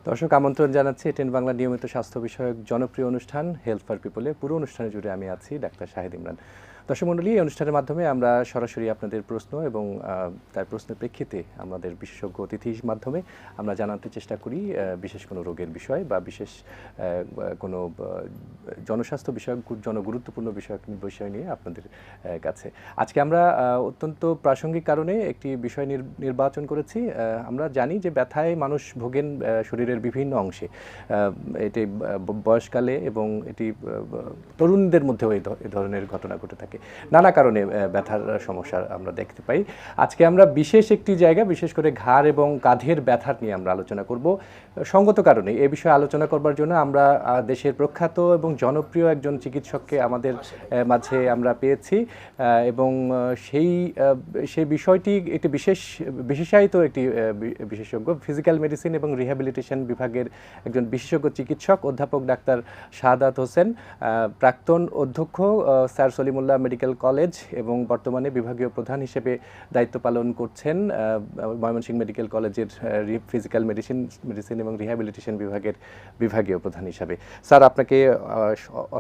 দর্শক আমন্ত্রণ জানাচ্ছি এটেন বাংলা নিয়মিত স্বাস্থ্য বিষয়ক জনপ্রিয় অনুষ্ঠান হেলথ ফর পিপলে। পুরো অনুষ্ঠানে জুড়ে আমি আছি ডাক্তার শাহিদ ইমরান। দর্শক মণ্ডলী, এই অনুষ্ঠানের মাধ্যমে আমরা সরাসরি আপনাদের প্রশ্ন এবং তার প্রশ্নের প্রেক্ষিতে আমাদের বিশেষজ্ঞ অতিথির মাধ্যমে আমরা জানাতে চেষ্টা করি বিশেষ কোনো রোগের বিষয় বা বিশেষ কোনো জনস্বাস্থ্য বিষয়ক জনগুরুত্বপূর্ণ বিষয় নিয়ে আপনাদের কাছে। আজকে আমরা অত্যন্ত প্রাসঙ্গিক কারণে একটি বিষয় নির্বাচন করেছি। আমরা জানি যে ব্যথায় মানুষ ভোগেন শরীরের বিভিন্ন অংশে, এটি বয়সকালে এবং এটি তরুণদের মধ্যেও এই ধরনের ঘটনা ঘটে থাকে। নানা কারণে ব্যথার সমস্যা আমরা দেখতে পাই। আজকে আমরা বিশেষ একটি জায়গা, বিশেষ করে ঘাড় এবং কাঁধের ব্যথার নিয়ে আমরা আলোচনা করব। সঙ্গত কারণে এই বিষয়ে আলোচনা করবার জন্য আমরা দেশের প্রখ্যাত এবং জনপ্রিয় একজন চিকিৎসককে আমাদের মাঝে আমরা পেয়েছি এবং সেই বিষয়টি একটি বিশেষায়িত একটি বিশেষজ্ঞ, ফিজিক্যাল মেডিসিন এবং রিহ্যাবিলিটেশন বিভাগের একজন বিশেষজ্ঞ চিকিৎসক অধ্যাপক ডাক্তার শাহাদাত হোসেন, প্রাক্তন অধ্যক্ষ স্যার সলিমুল্লাহ মেডিকেল কলেজ এবং বর্তমানে বিভাগীয় প্রধান হিসেবে দায়িত্ব পালন করছেন ময়মনসিংহ মেডিকেল কলেজের ফিজিক্যাল মেডিসিন এবং রিহ্যাবিলিটেশন বিভাগের বিভাগীয় প্রধান হিসাবে। স্যার, আপনাকে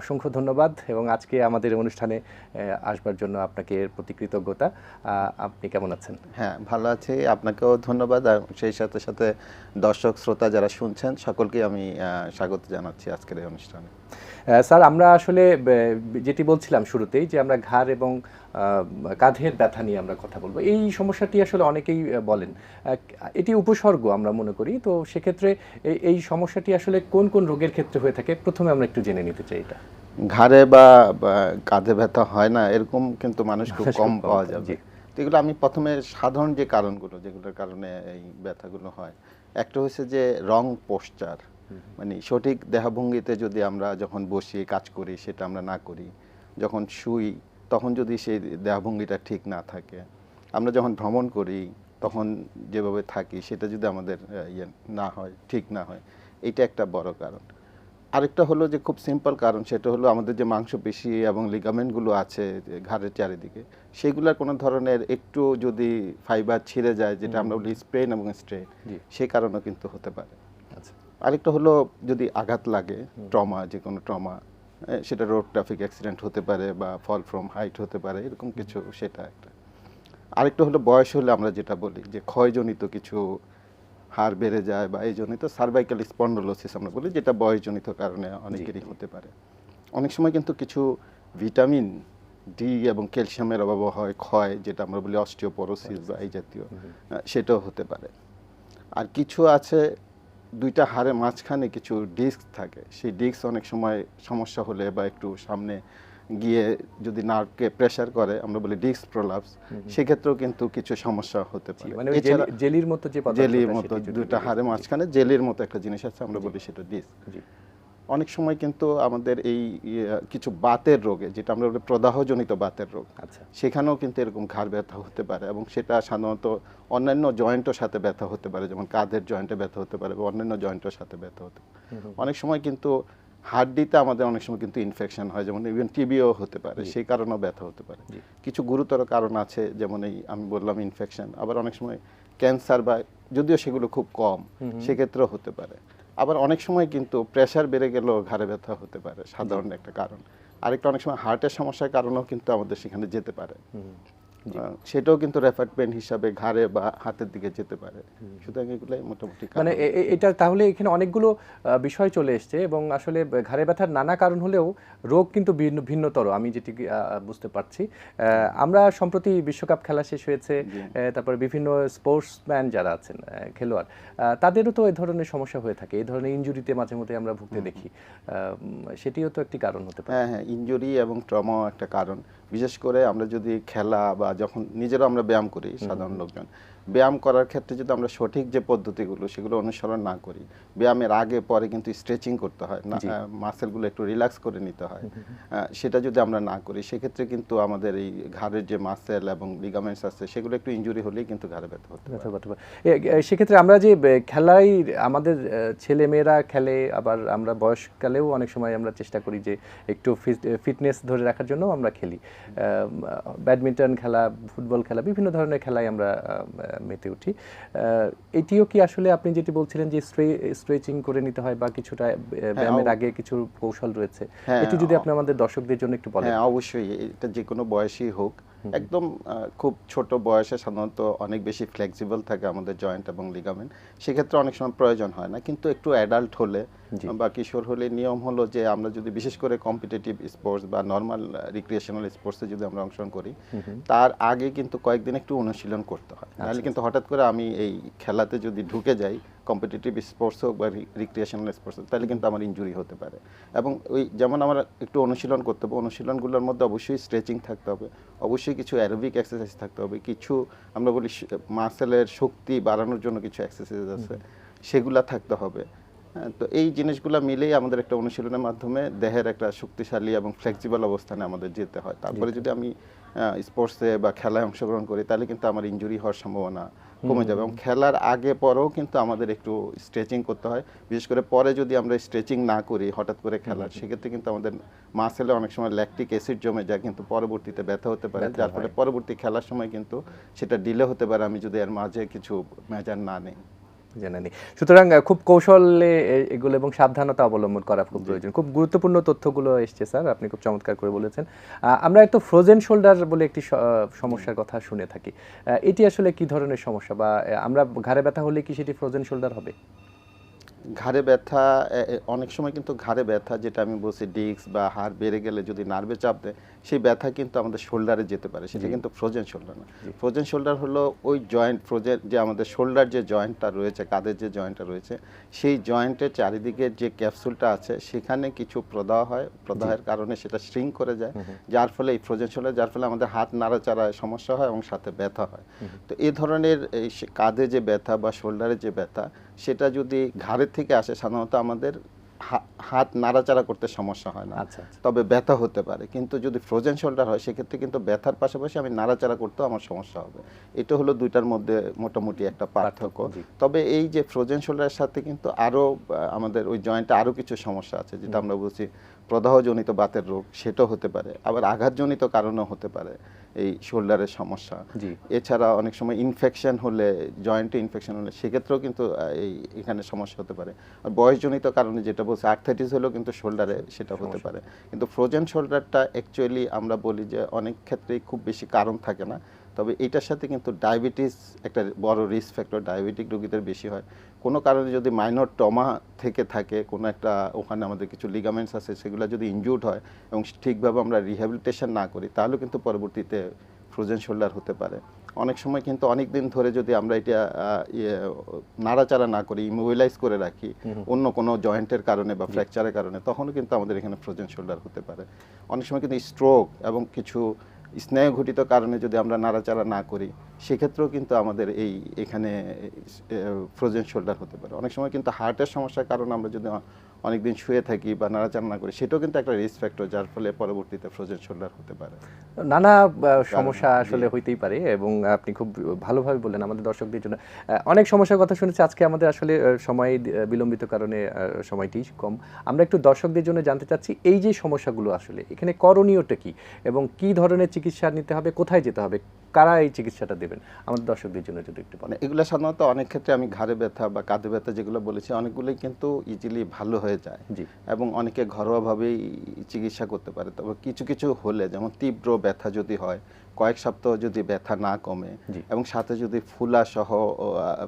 অসংখ্য ধন্যবাদ এবং আজকে আমাদের অনুষ্ঠানে আসবার জন্য আপনাকে প্রতি কৃতজ্ঞতা। আপনি কেমন আছেন? হ্যাঁ, ভালো আছি। আপনাকেও ধন্যবাদ। আর সেই সাথে সাথে দর্শক শ্রোতা যারা শুনছেন সকলকে আমি স্বাগত জানাচ্ছি আজকের এই অনুষ্ঠানে। স্যার, আমরা আসলে যেটি বলছিলাম শুরুতেই যে আমরা ঘাড় এবং কাঁধের ব্যথা নিয়ে আমরা কথা বলবো। এই সমস্যাটি আসলে অনেকেই বলেন এটি উপসর্গ আমরা মনে করি। তো সেক্ষেত্রে এই সমস্যাটি আসলে কোন কোন রোগের ক্ষেত্রে হয়ে থাকে প্রথমে আমরা একটু জেনে নিতে চাই। এটা ঘাড়ে বা কাঁধে ব্যথা হয় না এরকম কিন্তু মানুষ খুব কম পাওয়া যাবে। তো এগুলো আমি প্রথমে সাধারণ যে কারণগুলো যেগুলোর কারণে এই ব্যথাগুলো হয়, একটা হচ্ছে যে রং পোস্টার, মানে সঠিক দেহভঙ্গিতে যদি আমরা যখন বসি কাজ করি সেটা আমরা না করি, যখন শুই তখন যদি সেই দেহভঙ্গিটা ঠিক না থাকে, আমরা যখন ভ্রমণ করি তখন যেভাবে থাকি সেটা যদি আমাদের না হয়, ঠিক না হয়, এটা একটা বড় কারণ। আরেকটা হলো যে খুব সিম্পল কারণ, সেটা হলো আমাদের যে মাংসপেশি এবং লিগামেন্টগুলো আছে ঘাড়ের চারিদিকে, সেগুলোর কোনো ধরনের একটু যদি ফাইবার ছিঁড়ে যায়, যেটা আমরা বলি স্প্রেন এবং স্ট্রেন, সেই কারণেও কিন্তু হতে পারে। আরেকটা হলো যদি আঘাত লাগে, ট্রমা, যে কোনো ট্রমা, সেটা রোড ট্রাফিক অ্যাক্সিডেন্ট হতে পারে বা ফল ফ্রম হাইট হতে পারে, এরকম কিছু, সেটা একটা। আরেকটা হলো বয়স হলে আমরা যেটা বলি যে ক্ষয়জনিত কিছু হাড় বেড়ে যায় বা এই জনিত সার্ভাইকাল স্পন্ডলোসিস আমরা বলি, যেটা বয়সজনিত কারণে অনেকেরই হতে পারে। অনেক সময় কিন্তু কিছু ভিটামিন ডি এবং ক্যালসিয়ামের অভাব হয়, ক্ষয়, যেটা আমরা বলি অস্টিওপোরোসিস বা এই জাতীয়, সেটাও হতে পারে। আর কিছু আছে দুইটা হাড়ের মাঝখানে কিছু ডিস্ক থাকে, সেই ডিস্ক অনেক সময় সমস্যা হলে বা একটু সামনে গিয়ে যদি নার্ভকে প্রেসার করে, আমরা বলি ডিস্ক প্রলাপস, সেক্ষেত্রেও কিন্তু কিছু সমস্যা হতে পারে। জেলির মতো, যে জেলির মতো দুইটা হাড়ের মাঝখানে জেলির মতো একটা জিনিস আছে, আমরা বলি সেটা ডিস্ক। অনেক সময় কিন্তু আমাদের এই কিছু বাতের রোগে, যেটা আমরা বলি প্রদাহজনিত বাতের রোগ, সেখানেও কিন্তু এরকম ঘাড় ব্যথা হতে পারে এবং সেটা সাধারণত অন্যান্য জয়েন্টের সাথে ব্যথা হতে পারে, যেমন কাঁধের জয়েন্টে ব্যথা হতে পারে বা অন্যান্য জয়েন্টের সাথে ব্যথা হতে পারে। অনেক সময় কিন্তু হাড্ডিতে আমাদের অনেক সময় কিন্তু ইনফেকশন হয়, যেমন ইভেন টিবিও হতে পারে, সেই কারণেও ব্যথা হতে পারে। কিছু গুরুতর কারণ আছে, যেমন এই আমি বললাম ইনফেকশন, আবার অনেক সময় ক্যান্সার, বা যদিও সেগুলো খুব কম, সেক্ষেত্রেও হতে পারে। আবার অনেক সময় কিন্তু প্রেশার বেড়ে গেলেও ঘাড়ে ব্যথা হতে পারে, সাধারণ একটা কারণ। আরেকটা, অনেক সময় হার্টের সমস্যার কারণেও কিন্তু আমাদের সেখানে যেতে পারে, সেটাও কিন্তু রেফার পেন হিসাবে ঘাড়ে বা হাতের দিকে যেতে পারে। সুতরাং এগুলাই মোটামুটি মানে এটা তাহলে এখানে অনেকগুলো বিষয় চলে এসছে এবং আসলে ঘাড়ে ব্যথার নানা কারণ হলেও রোগ কিন্তু ভিন্নতর, আমি যেটি বুঝতে পারছি। আমরা সম্প্রতি বিশ্বকাপ খেলা শেষ হয়েছে, তারপরে বিভিন্ন স্পোর্টসম্যান যারা আছেন, খেলোয়াড়, তাদেরও তো এই ধরনের সমস্যা হয়ে থাকে, এই ধরনের ইনজুরিতে মাঝে মধ্যে আমরা ভুগতে দেখি, সেটিও তো একটি কারণ হতে পারে। হ্যাঁ, ইনজুরি এবং ট্রমাও একটা কারণ। বিশেষ করে আমরা যদি খেলা বা যখন নিজেরা আমরা ব্যায়াম করি, সাধারণ লোকজন ব্যায়াম করার ক্ষেত্রে যদি আমরা সঠিক যে পদ্ধতিগুলো সেগুলো অনুসরণ না করি, ব্যায়ামের আগে পরে কিন্তু স্ট্রেচিং করতে হয়, মাসেলগুলো একটু রিল্যাক্স করে নিতে হয়, সেটা যদি আমরা না করি, সেক্ষেত্রে কিন্তু আমাদের এই ঘাড়ের যে মাসেল এবং লিগামেন্টস আছে সেগুলো একটু ইনজুরি হলেই কিন্তু ঘাড়ে ব্যথা হতে পারে। সেক্ষেত্রে আমরা যে খেলাই, আমাদের ছেলে মেয়েরা খেলে, আবার আমরা বয়সকালেও অনেক সময় আমরা চেষ্টা করি যে একটু ফিটনেস ধরে রাখার জন্য আমরা খেলি, ব্যাডমিন্টন খেলা, ফুটবল খেলা, বিভিন্ন ধরনের খেলায় আমরা মেতে উঠি। এটিও কি আসলে আপনি যেটি বলছিলেন যে স্ট্রেচিং করে নিতে হয় বা কিছুটা ব্যায়ামের আগে কিছু কৌশল রয়েছে, এটি যদি আপনি আমাদের দর্শকদের জন্য একটু বলেন। হ্যাঁ, অবশ্যই এটা যে কোনো বয়সী হোক, একদম খুব ছোট বয়সে সাধারণত অনেক বেশি ফ্লেক্সিবল থাকে আমাদের জয়েন্ট এবং লিগামেন্ট, সেক্ষেত্রে অনেক সময় প্রয়োজন হয় না। কিন্তু একটু অ্যাডাল্ট হলে বা কিশোর হলে নিয়ম হলো যে আমরা যদি বিশেষ করে কম্পিটিটিভ স্পোর্টস বা নর্মাল রিক্রিয়েশনাল স্পোর্টসে যদি আমরা অংশগ্রহণ করি, তার আগে কিন্তু কয়েকদিন একটু অনুশীলন করতে হয়। নাহলে কিন্তু হঠাৎ করে আমি এই খেলাতে যদি ঢুকে যাই, কম্পিটিটিভ স্পোর্টস হোক বা রিক্রিয়েশনাল স্পোর্টস হোক, তাহলে কিন্তু আমার ইনজুরি হতে পারে। এবং ওই যেমন আমরা একটু অনুশীলন করতে হবে, অনুশীলনগুলোর মধ্যে অবশ্যই স্ট্রেচিং থাকতে হবে, অবশ্যই কিছু অ্যারোবিক এক্সারসাইজ থাকতে হবে, কিছু আমরা বলি মাসেলের শক্তি বাড়ানোর জন্য কিছু এক্সারসাইজ আছে, সেগুলা থাকতে হবে। তো এই জিনিসগুলো মিলেই আমাদের একটা অনুশীলনের মাধ্যমে দেহের একটা শক্তিশালী এবং ফ্লেক্সিবল অবস্থানে আমাদের যেতে হয়। তারপরে যদি আমি স্পোর্টসে বা খেলায় অংশগ্রহণ করি, তাহলে কিন্তু আমার ইনজুরি হওয়ার সম্ভাবনা কমে যাবে। এবং খেলার আগে পরেও কিন্তু আমাদের একটু স্ট্রেচিং করতে হয়। বিশেষ করে পরে যদি আমরা স্ট্রেচিং না করি হঠাৎ করে খেলার, সেক্ষেত্রে কিন্তু আমাদের মাসেলে অনেক সময় ল্যাকটিক অ্যাসিড জমে যায়, কিন্তু পরবর্তীতে ব্যথা হতে পারে, যার ফলে পরবর্তী খেলার সময় কিন্তু সেটা ডিলে হতে পারে আমি যদি এর মাঝে কিছু মেজার না নেই। জানেনি। সুতরাং খুব কৌশলে এগুলো এবং সাবধানতা অবলম্বন করা খুব প্রয়োজন। খুব গুরুত্বপূর্ণ তথ্যগুলো এসছে স্যার, আপনি খুব চমৎকার করে বলেছেন। আমরা একটু ফ্রোজেন শোল্ডার বলে একটি সমস্যার কথা শুনে থাকি। এটি আসলে কি ধরনের সমস্যা, বা আমরা ঘাড়ে ব্যথা হলে কি সেটি ফ্রোজেন শোল্ডার হবে? ঘাড়ে ব্যথা অনেক সময় কিন্তু ঘাড়ে ব্যথা, যেটা আমি বলছি ডিস্ক বা হাড় বেড়ে গেলে যদি নার্ভে চাপ দেয়, সেই ব্যথা কিন্তু আমাদের শোল্ডারে যেতে পারে, সেটা কিন্তু ফ্রোজেন শোল্ডার না। ফ্রোজেন শোল্ডার হলো ওই জয়েন্ট, ফ্রোজেন যে আমাদের শোল্ডার যে জয়েন্টটা রয়েছে, কাঁধের যে জয়েন্টটা রয়েছে, সেই জয়েন্টের চারিদিকে যে ক্যাপসুলটা আছে সেখানে কিছু প্রদাহ হয়, প্রদাহের কারণে সেটা শ্রিঙ্ক করে যায়, যার ফলে এই ফ্রোজেন শোল্ডার, যার ফলে আমাদের হাত নাড়াচাড়ায় সমস্যা হয় এবং সাথে ব্যথা হয়। তো এই ধরনের এই কাঁধে যে ব্যথা বা শোল্ডারে যে ব্যথা, সেটা যদি ঘাড়ের থেকে আসে, সাধারণত আমাদের হাত নাড়াচাড়া করতে সমস্যা হয় না, তবে ব্যথা হতে পারে। কিন্তু যদি ফ্রোজেন শোল্ডার হয়, সেক্ষেত্রে কিন্তু ব্যথার পাশাপাশি আমি নাড়াচাড়া করতেও আমার সমস্যা হবে। এটা হলো দুইটার মধ্যে মোটামুটি একটা পার্থক্য। তবে এই যে ফ্রোজেন শোল্ডারের সাথে কিন্তু আরও আমাদের ওই জয়েন্টে আরও কিছু সমস্যা আছে, যেটা আমরা বলছি প্রদাহজনিত বাতের রোগ, সেটাও হতে পারে, আবার আঘাতজনিত কারণেও হতে পারে এই শোল্ডারের সমস্যা। এছাড়া অনেক সময় ইনফেকশন হলে, জয়েন্টে ইনফেকশন হলে, সেক্ষেত্রেও কিন্তু এখানে সমস্যা হতে পারে। আর বয়সজনিত কারণে যেটা বলছে আর্থ্রাইটিস হলেও কিন্তু শোল্ডারে সেটা হতে পারে। কিন্তু ফ্রোজেন শোল্ডারটা অ্যাকচুয়ালি আমরা বলি যে অনেক ক্ষেত্রেই খুব বেশি কারণ থাকে না, তবে এটার সাথে কিন্তু ডায়াবেটিস একটা বড় রিস্ক ফ্যাক্টর, ডায়াবেটিক রোগীদের বেশি হয়। কোনো কারণে যদি মাইনর ট্রমা থেকে থাকে, কোনো একটা ওখানে আমাদের কিছু লিগামেন্টস আছে, সেগুলো যদি ইনজুর্ড হয় এবং ঠিকভাবে আমরা রিহ্যাবিলিটেশন না করি, তাহলে কিন্তু পরবর্তীতে ফ্রোজেন শোল্ডার হতে পারে। অনেক সময় কিন্তু অনেক দিন ধরে যদি আমরা এটা নাড়াচাড়া না করি, ইমোবিলাইজ করে রাখি অন্য কোনো জয়েন্টের কারণে বা ফ্র্যাকচারের কারণে, তখনও কিন্তু আমাদের এখানে ফ্রোজেন শোল্ডার হতে পারে। অনেক সময় কিন্তু স্ট্রোক এবং কিছু স্নায়ুঘটিত কারণে যদি আমরা নাড়াচাড়া না করি, সেক্ষেত্রেও কিন্তু আমাদের এখানে ফ্রোজেন শোল্ডার হতে পারে। অনেক সময় কিন্তু হার্টের সমস্যার কারণে আমরা যদি অনেকদিন শুয়ে থাকি বা নাড়াচাড়া না করি, সেটাও কিন্তু একটা রিস্ক ফ্যাক্টর, যার ফলে পরবর্তীতে ফ্রোজেন শোল্ডার হতে পারে। নানা সমস্যা আসলে হইতেই পারে, এবং আপনি খুব ভালোভাবে বললেন আমাদের দর্শকদের জন্য। অনেক সমস্যার কথা শুনেছি, আজকে আমাদের আসলে সময় বিলম্বিত কারণে সময়টি কম। আমরা একটু দর্শকদের জন্য জানতে চাচ্ছি, এই যে সমস্যাগুলো আসলে এখানে করণীয়টা কি, এবং কি ধরনের চিকিৎসা নিতে হবে, কোথায় যেতে হবে, কারা এই চিকিৎসাটা দেবেন, আমাদের দর্শকদের জন্য যদি একটু বলেন। এগুলো সাধারণত অনেক ক্ষেত্রে আমি ঘাড়ে ব্যথা বা কাঁধে ব্যথা যেগুলো বলেছি, অনেকগুলোই কিন্তু ইজিলি ভালো হয়ে যায় এবং অনেকে ঘরোয়াভাবেই চিকিৎসা করতে পারে। তবে কিছু কিছু হলে, যেমন তীব্র ব্যথা যদি হয়, কয়েক সপ্তাহ যদি ব্যথা না কমে এবং সাথে যদি ফুলা সহ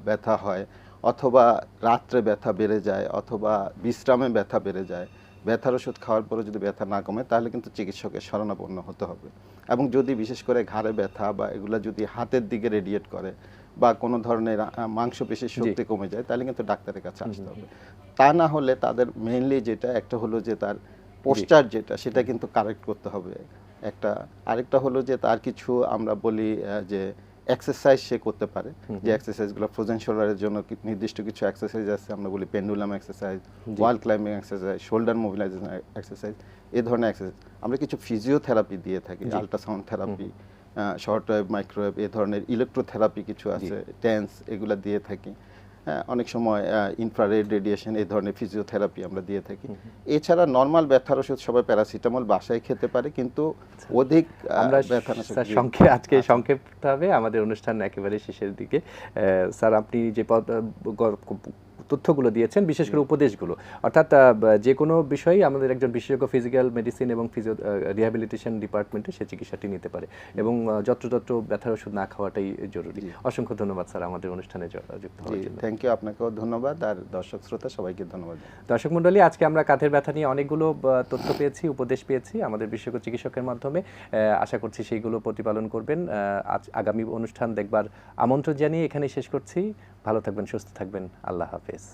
ব্যথা হয়, অথবা রাত্রে ব্যথা বেড়ে যায়, অথবা বিশ্রামে ব্যথা বেড়ে যায়, ব্যথার ওষুধ খাওয়ার পরে যদি ব্যথা না কমে, তাহলে কিন্তু চিকিৎসকের শরণাপন্ন হতে হবে। এবং যদি বিশেষ করে ঘাড়ে ব্যথা বা এগুলো যদি হাতের দিকে রেডিয়েট করে বা কোনো ধরনের মাংসপেশির শক্তি কমে যায়, তাহলে কিন্তু ডাক্তারের কাছে আসতে হবে। তা না হলে তাদের মেইনলি যেটা একটা হলো যে তার পোস্টার যেটা, সেটা কিন্তু কারেক্ট করতে হবে একটা। আরেকটা হলো যে তার কিছু আমরা বলি যে এক্সারসাইজ সে করতে পারে, যে এক্সারসাইজগুলো ফ্রোজেন শোল্ডারের জন্য নির্দিষ্ট কিছু এক্সারসাইজ আছে, আমরা বলি pendulum exercise, wall climbing exercise, shoulder mobilisation exercise, এই ধরনের এক্সারসাইজ। আমরা কিছু ফিজিওথেরাপি দিয়ে থাকি, ultrasound therapy, short wave, microwave, এই ধরনের ইলেকট্রোথেরাপি কিছু আছে, টেন্স, এগুলো দিয়ে থাকি। হ্যাঁ, অনেক সময় ইনফ্রারেড রেডিয়েশন এই ধরনের ফিজিওথেরাপি আমরা দিয়ে থাকি। এছাড়া নর্মাল ব্যথার ওষুধ সবাই প্যারাসিটামল বাসায় খেতে পারে, কিন্তু অধিক আমরা ব্যথানাশক আজকে সংক্ষেপটা হবে, আমাদের অনুষ্ঠান একেবারে শেষের দিকে। স্যার, আপনি যে তথ্যগুলো দিয়েছেন, বিশেষ করে উপদেশগুলো, অর্থাৎ যে কোনো বিষয়ই আমাদের একজন বিশেষজ্ঞ ফিজিক্যাল মেডিসিন এবং রিহ্যাবিলিটেশন ডিপার্টমেন্টে সে চিকিৎসাটি নিতে পারে, এবং যত্রতত্র ব্যথার ওষুধ না খাওয়াটাই জরুরি। অসংখ্য ধন্যবাদ স্যার আমাদের অনুষ্ঠানে যুক্ত হওয়ার জন্য। থ্যাংক ইউ, আপনাকেও ধন্যবাদ, আর দর্শক শ্রোতা সবাইকে ধন্যবাদ। দর্শক মণ্ডলী, আজকে আমরা কাঁধের ব্যথা নিয়ে অনেকগুলো তথ্য পেয়েছি, উপদেশ পেয়েছি আমাদের বিশেষজ্ঞ চিকিৎসকের মাধ্যমে। আশা করছি সেইগুলো প্রতিপালন করবেন। আগামী অনুষ্ঠান দেখবার আমন্ত্রণ জানিয়ে এখানেই শেষ করছি। ভালো থাকবেন, সুস্থ থাকবেন, আল্লাহ হাফেজ।